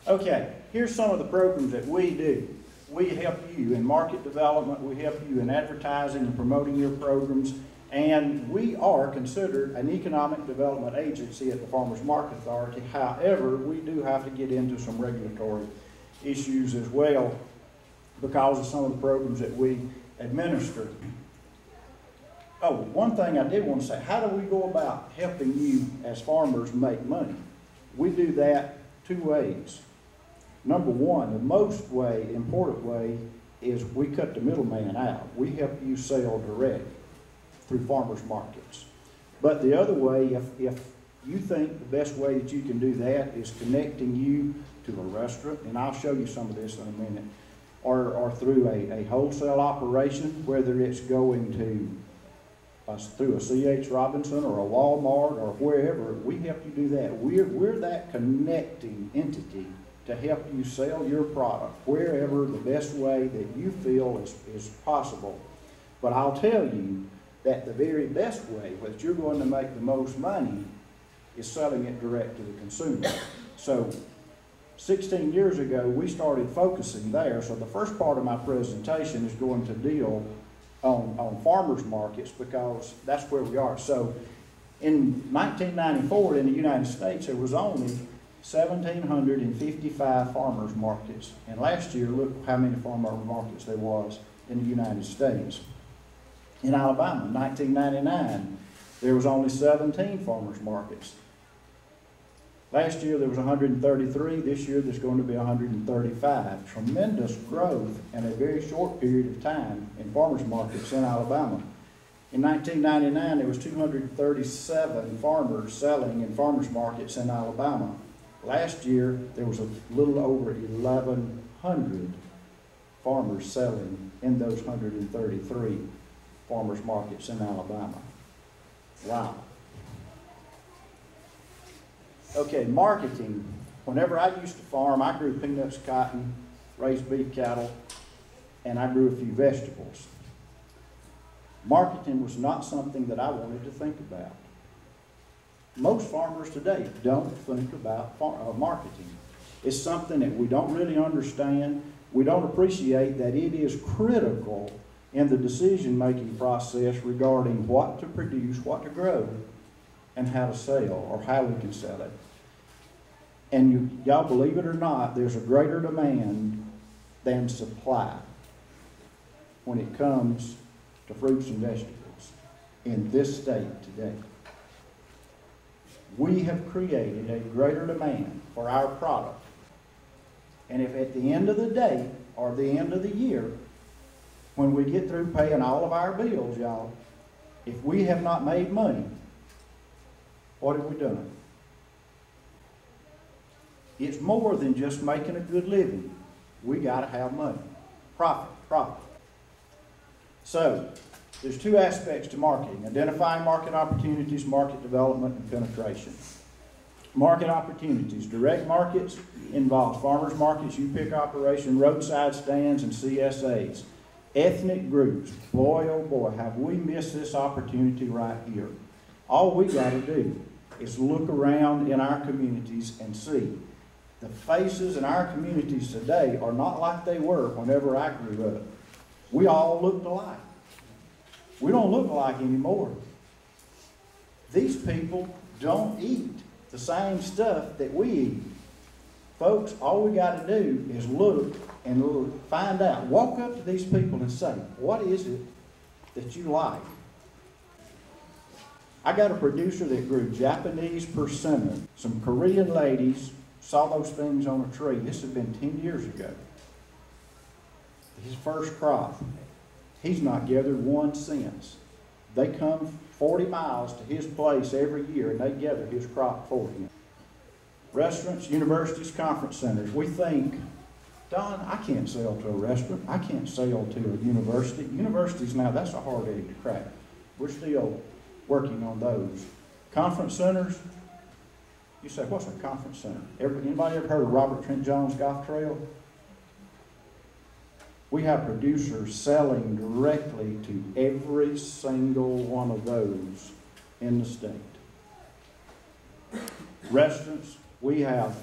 Okay, here's some of the programs that we do. We help you in market development, we help you in advertising and promoting your programs, and we are considered an economic development agency at the Farmers Market Authority. However, we do have to get into some regulatory issues as well because of some of the programs that we administer. Oh, one thing I did want to say, how do we go about helping you as farmers make money? We do that two ways. Number one, the most important way is we cut the middleman out. We help you sell direct through farmers markets. But the other way, if you think the best way that you can do that is connecting you to a restaurant, and I'll show you some of this in a minute, or through a wholesale operation, whether it's going to through a C.H. Robinson or a Walmart or wherever, we help you do that. We're that connecting entity to help you sell your product wherever the best way that you feel is possible. But I'll tell you that the very best way that you're going to make the most money is selling it direct to the consumer. So 16 years ago, we started focusing there. So the first part of my presentation is going to deal on farmers markets because that's where we are. So in 1994 in the United States, there was only 1,755 farmers markets. And last year, look how many farmers markets there was in the United States. In Alabama, in 1999, there was only 17 farmers markets. Last year there was 133, this year there's going to be 135. Tremendous growth in a very short period of time in farmers markets in Alabama. In 1999 there was 237 farmers selling in farmers markets in Alabama. Last year there was a little over 1,100 farmers selling in those 133 farmers markets in Alabama. Wow. Okay, marketing. Whenever I used to farm, I grew peanuts, cotton, raised beef cattle, and I grew a few vegetables. Marketing was not something that I wanted to think about. Most farmers today don't think about marketing. It's something that we don't really understand. We don't appreciate that it is critical in the decision-making process regarding what to produce, what to grow, and how to sell, or how we can sell it. And y'all believe it or not, there's a greater demand than supply when it comes to fruits and vegetables in this state today. We have created a greater demand for our product. And if at the end of the day, or the end of the year, when we get through paying all of our bills, y'all, if we have not made money, what have we done? It's more than just making a good living. We got to have money. Profit, profit. So, there's two aspects to marketing: identifying market opportunities, market development, and penetration. Market opportunities. Direct markets involve farmers markets, you-pick operation, roadside stands, and CSAs. Ethnic groups. Boy, oh boy, have we missed this opportunity right here. All we got to do is look around in our communities and see. The faces in our communities today are not like they were whenever I grew up. We all looked alike. We don't look alike anymore. These people don't eat the same stuff that we eat. Folks, all we got to do is look and find out. Walk up to these people and say, what is it that you like? I got a producer that grew Japanese persimmon. Some Korean ladies saw those things on a tree. This had been 10 years ago. His first crop. He's not gathered one since. They come 40 miles to his place every year and they gather his crop for him. Restaurants, universities, conference centers. We think, Don, I can't sell to a restaurant. I can't sell to a university. Universities now, that's a hard egg to crack. We're still working on those. Conference centers. You say, what's a conference center? Anybody ever heard of Robert Trent Jones Golf Trail? We have producers selling directly to every single one of those in the state. Restaurants, we have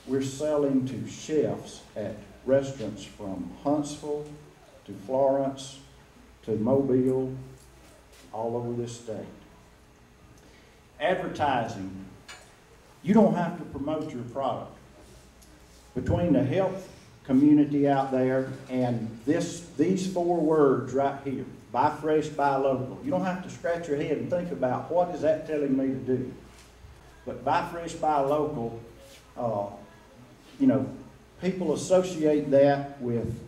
We're selling to chefs at restaurants from Huntsville to Florence to Mobile, all over this state. Advertising. You don't have to promote your product. Between the health community out there and these 4 words right here, buy fresh, buy local. You don't have to scratch your head and think about what is that telling me to do. But buy fresh, buy local, you know, people associate that with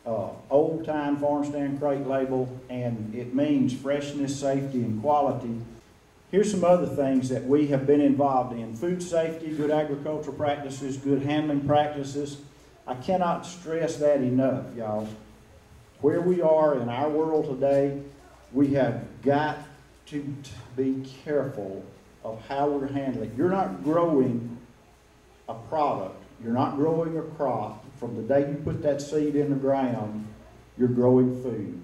old-time farm stand crate label, and it means freshness, safety, and quality. Here's some other things that we have been involved in. Food safety, good agricultural practices, good handling practices. I cannot stress that enough, y'all. Where we are in our world today, we have got to be careful of how we're handling. You're not growing a product. You're not growing a crop. From the day you put that seed in the ground, you're growing food.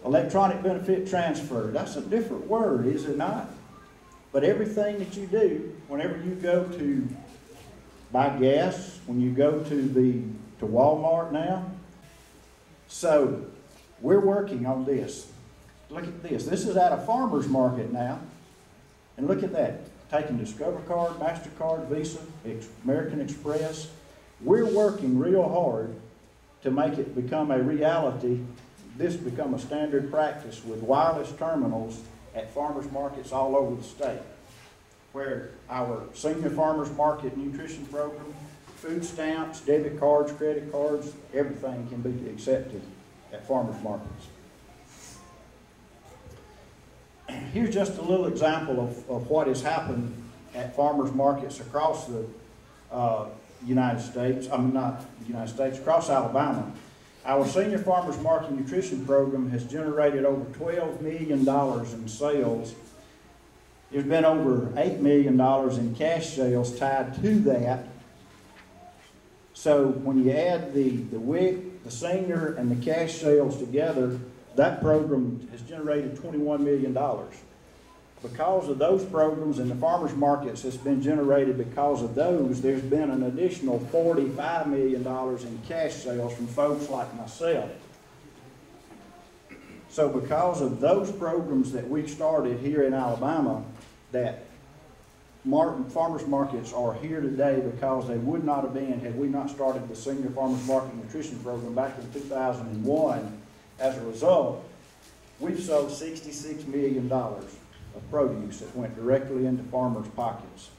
Electronic benefit transfer, that's a different word, is it not? But everything that you do, whenever you go to buy gas, when you go to Walmart now, so we're working on this. Look at this. This is at a farmer's market now. And look at that. Taking Discover Card, MasterCard, Visa, American Express. We're working real hard to make it become a reality, this become a standard practice with wireless terminals at farmers markets all over the state, where our senior farmers market nutrition program, food stamps, debit cards, credit cards, everything can be accepted at farmers markets. Here's just a little example of what has happened at farmers markets across the United States. I mean, not the United States, across Alabama. Our senior farmers market nutrition program has generated over $12 million in sales. There's been over $8 million in cash sales tied to that. So when you add the WIC, the senior, and the cash sales together, that program has generated $21 million. Because of those programs and the farmers markets has been generated because of those, there's been an additional $45 million in cash sales from folks like myself. So because of those programs that we started here in Alabama, that farmers markets are here today because they would not have been had we not started the Senior Farmers Market Nutrition Program back in 2001. As a result, we've sold $66 million of produce that went directly into farmers' pockets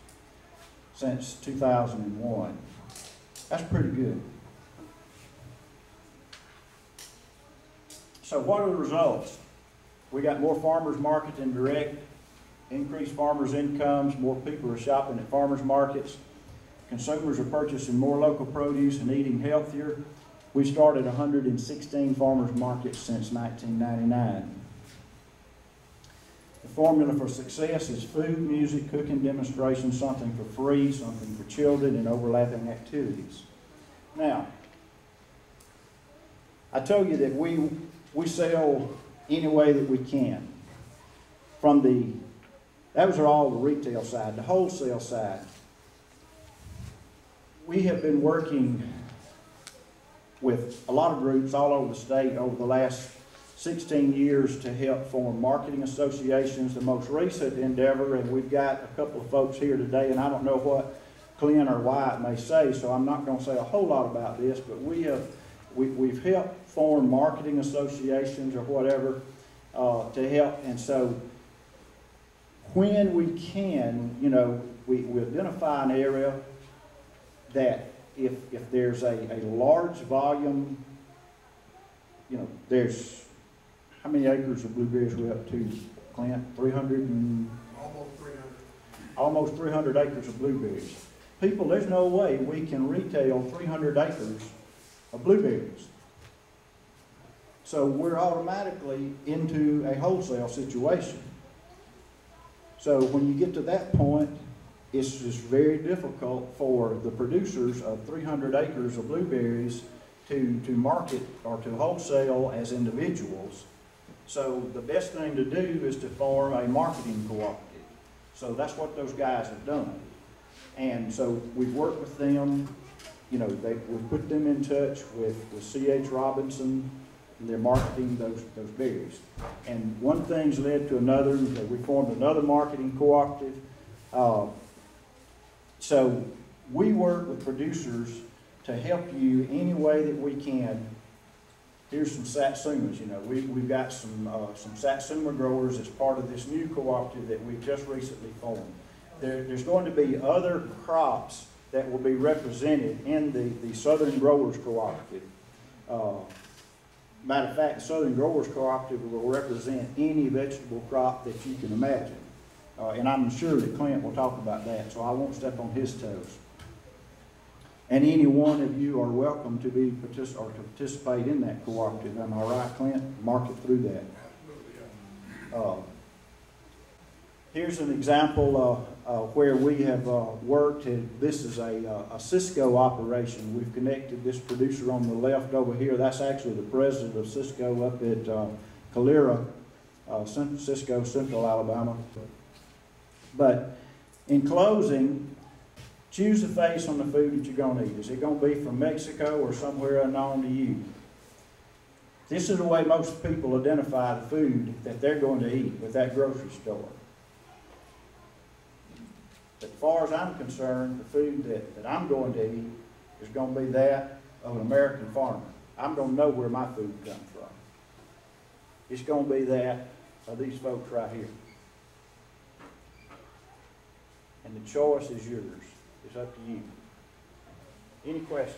since 2001. That's pretty good. So what are the results? We got more farmers market than direct, increased farmers' incomes, more people are shopping at farmers markets, consumers are purchasing more local produce and eating healthier. We started 116 farmers markets since 1999. The formula for success is food, music, cooking demonstrations, something for free, something for children, and overlapping activities. Now, I told you that we sell any way that we can. That was all the retail side. The wholesale side, we have been working with a lot of groups all over the state over the last 16 years to help form marketing associations. The most recent endeavor, and we've got a couple of folks here today, and I don't know what Clint or Wyatt may say, so I'm not going to say a whole lot about this, but we've helped form marketing associations or whatever to help. And so when we can, you know, we identify an area that if there's a large volume, you know, there's, how many acres of blueberries we're up to, Clint? 300 and? Almost 300. Almost 300 acres of blueberries. People, there's no way we can retail 300 acres of blueberries. So we're automatically into a wholesale situation. So when you get to that point, it's just very difficult for the producers of 300 acres of blueberries to market or to wholesale as individuals. So the best thing to do is to form a marketing cooperative. So that's what those guys have done. And so we've worked with them, you know, we've put them in touch with C.H. Robinson, and they're marketing those berries. And one thing's led to another. We formed another marketing cooperative. So we work with producers to help you any way that we can. Here's some satsumas. You know, we've got some satsuma growers as part of this new cooperative that we've just recently formed. There's going to be other crops that will be represented in the Southern Growers Cooperative. Matter of fact, the Southern Growers Cooperative will represent any vegetable crop that you can imagine. And I'm sure that Clint will talk about that, so I won't step on his toes. And any one of you are welcome to participate in that cooperative. Am I right, Clint? Mark it through that. Here's an example where we have worked. This is a Cisco operation. We've connected this producer on the left over here. That's actually the president of Cisco up at Calera, Cisco, Central Alabama. But in closing, choose the face on the food that you're going to eat. Is it going to be from Mexico or somewhere unknown to you? This is the way most people identify the food that they're going to eat with that grocery store. As far as I'm concerned, the food that I'm going to eat is going to be that of an American farmer. I'm going to know where my food comes from. It's going to be that of these folks right here. And the choice is yours. It's up to you. Any questions?